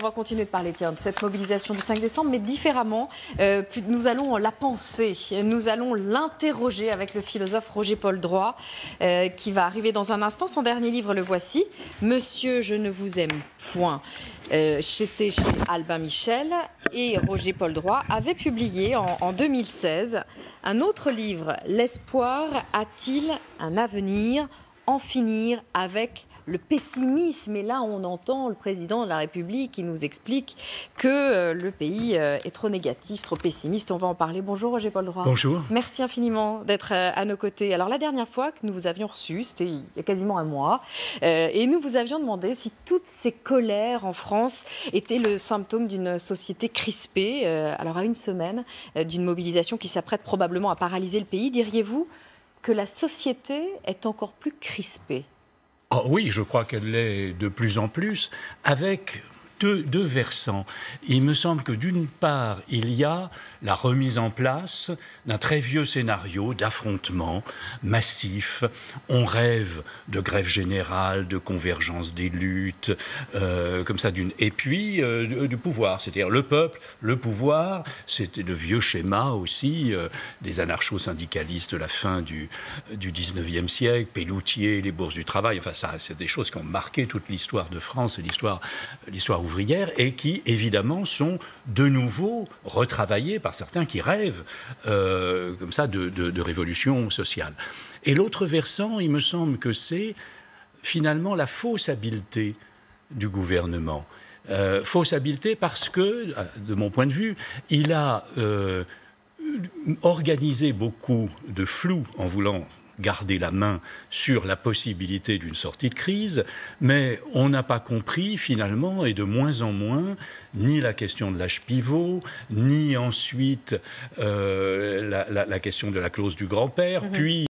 va continuer de parler de cette mobilisation du 5 décembre, mais différemment. Nous allons la penser, nous allons l'interroger avec le philosophe Roger-Paul Droit, qui va arriver dans un instant. Son dernier livre, le voici, Monsieur, je ne vous aime point. Chez Albin Michel, et Roger-Paul Droit avait publié en 2016 un autre livre, L'espoir a-t-il un avenir? En finir avec le pessimisme. Et là, on entend le président de la République qui nous explique que le pays est trop négatif, trop pessimiste. On va en parler. Bonjour Roger-Paul Droit. Bonjour. Merci infiniment d'être à nos côtés. Alors la dernière fois que nous vous avions reçu, c'était il y a quasiment un mois, et nous vous avions demandé si toutes ces colères en France étaient le symptôme d'une société crispée. Alors à une semaine d'une mobilisation qui s'apprête probablement à paralyser le pays, diriez-vous que la société est encore plus crispée? Oh oui, je crois qu'elle l'est de plus en plus, avec deux versants. Il me semble que d'une part, il y a la remise en place d'un très vieux scénario d'affrontement massif. On rêve de grève générale, de convergence des luttes, comme ça, et puis du pouvoir, c'est-à-dire le peuple, le pouvoir. C'était le vieux schéma aussi des anarcho-syndicalistes de la fin du 19e siècle, Pelloutier, les bourses du travail. Enfin, ça, c'est des choses qui ont marqué toute l'histoire de France et l'histoire ouvrière, et qui, évidemment, sont de nouveau retravaillées par certains qui rêvent comme ça de révolution sociale. Et l'autre versant, il me semble que c'est finalement la fausse habileté du gouvernement. Fausse habileté parce que, de mon point de vue, il a organisé beaucoup de flou en voulant garder la main sur la possibilité d'une sortie de crise, mais on n'a pas compris finalement, et de moins en moins, ni la question de l'âge pivot, ni ensuite la question de la clause du grand-père, puis